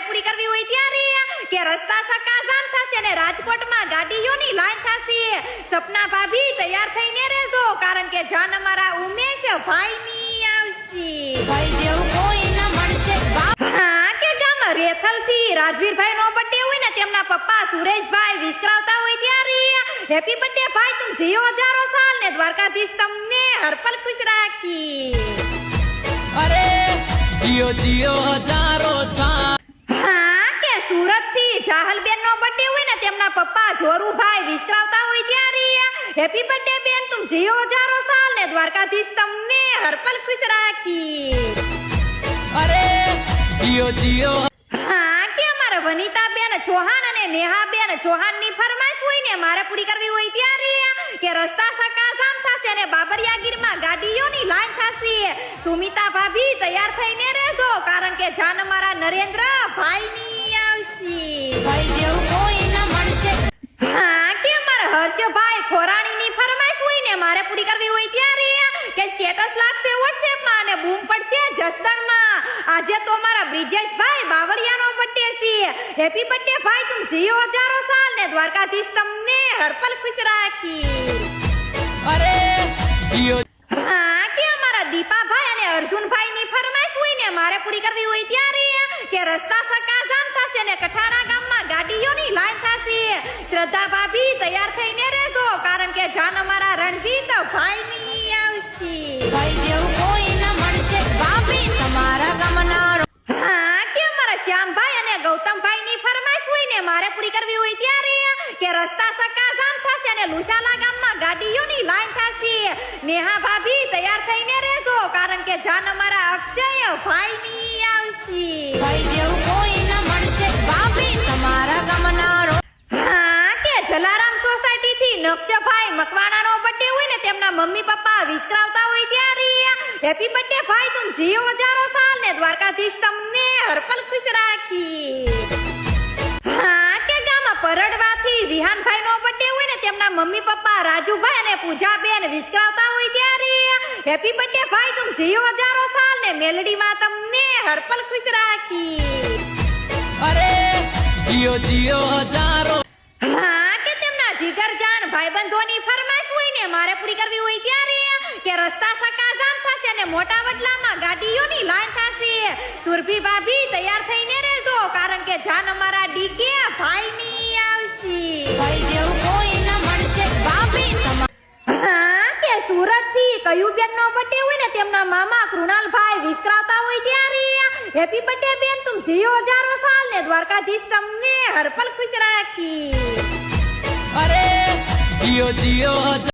પૂરી કરવી હોય ત્યારે કે રસ્તા સકાજામ થશે ને રાજકોટમાં ગાડીઓની લાઈન થશે. સપના ભાભી તૈયાર થઈને રહેજો કારણ કે જાન અમારા ઉમેશ ભાઈની આવશે. ભાઈ જેવું કોઈ ન મળશે. હા કે ગામ રેથલ થી રાજવીરભાઈ નો બર્થડે હોય ને તેમના પપ્પા સુરેશભાઈ વિસ્કરાવતા હોય ત્યારે હેપી બર્થડે ભાઈ, તું જીઓ હજારો સાલ ને દ્વારકાધીશ તમને હરપલ ખુશ રાખી. અરે જીઓ જીઓ હજારો સાલ. હા કે સુરત થી જાહલબેન નો બર્થડે હોય ને તેમના પપ્પા જોરુભાઈ વિસ્કરાવતા હોય ત્યારે હેપી બર્થડે બેન, તું જીઓ હજારો સાલ ને દ્વારકાધીશ તમને હરપલ ખુશ રાખી. અરે જીઓ જીઓ. હા કે અમારા વનિતાબેન ચૌહાણ અને નેહાબેન ચૌહાણ ની ફરમાઈશ હોય ને મારે પૂરી કરવી હોય ત્યારે કે રસ્તા સકાજામ થશે અને બાબરિયાગીરમાં ગાડીઓની લાઈન થશે. સુમિતા ભાભી તૈયાર થઈને રહેજો કારણ કે જાન અમારા નરેન્દ્ર ભાઈની આવશે. ભાઈ જેવું કોઈ ન મળશે. હા કે અમારા હર્ષભાઈ ખોરાણીની ફરમાઈશ હોય ને મારે પૂરી કરવી હોય ત્યારે કે સ્ટેટસ લાગશે વોટ્સએપમાં અને બૂમ પડશે જસદણમાં. આજે તો અમારા બ્રિજેશભાઈ બાવળિયાનો બર્થડે છે. હેપી બર્થડે ભાઈ, તું જીઓ હજારો સાલ ને દ્વારકાધીશ તમને હરપલ ખુશ રાખી. અરે જીઓ. હા કે અમારા દીપાભાઈ અને અર્જુનભાઈ ની ફરમાઈશ હોય ને મારે પૂરી કરવી હોય ત્યારે કે રસ્તા સકાજામ થશે ને કઠાણા ગામમાં ગાડીઓની લાઈન થશે. શ્રદ્ધા ભાભી તૈયાર થઈને રહેજો કારણ કે જાન અમારા રણજીત ભાઈની આવશે. ભાઈ જેવું કોઈ ન મળશે. ભાભી તમારા ગામના હા કે અમારા શ્યામભાઈ અને ગૌતમભાઈ ની ફરમાઈશ હોય ને મારે પૂરી કરવી હોય ત્યારે કે રસ્તા સકાજામ થશે અને લુસાલા ગામમાં ગાડીઓની લાઈન થશે. નેહા ભાભી તૈયાર થઈને રહેજો કારણ કે જાન અમારા અક્ષય ભાઈની આવશે. ભાઈ જેવું કોઈ ન મળશે. ભાભી તમારા ગામના હા કે જલારામ સોસાયટી થી નક્ષભાઈ મકવાણાનો બર્થડે હોય ને તેમના મમ્મી પપ્પા વિસ્કરાવતા હોય ત્યારે હેપી બર્થડે ભાઈ, તું જીઓ હજારો સાલ ને દ્વારકાધીશ તમને હરપલ ખુશ રાખી. હા કે ગામમાં પરડવાથી વિહાનભાઈ નો બર્થડે હોય ને તેમના મમ્મી પપ્પા રાજુભાઈ અને પૂજાબેન વિસ્કરાવતા હોય ત્યારે હેપી બર્થડે ભાઈ, તું જીઓ હજારો સાલ ને મેલડીમાં તમને હરપલ ખુશ રાખી. અરે જીઓ જીઓ હજારો. હા કે તેમના જીગરજાન ભાઈબંધોની ફરમાઈશ હોય ને મારે પૂરી કરવી હોય ત્યારે કે રસ્તા સકાજામ થશે અને મોટા વડલામાં ગાડીઓની લાઈન થશે. સુરભી ભાભી તૈયાર થઈને રહેજો કારણ કે જાન અમારા ડીકે ભાઈની આવશે. ભાઈ જેવું કોઈ ન મળશે. ભાભી હા કે સુરત થી કયુબેન નો બર્થડે હોય ને તેમના મામા કૃણાલભાઈ વિસ્કરાવતા હોય ત્યારે હેપી બર્થડે બેન, તું જીઓ હજારો સાલ ને દ્વારકાધીશ તમને હરપલ ખુશ રાખી. અરે જીઓ જીઓ.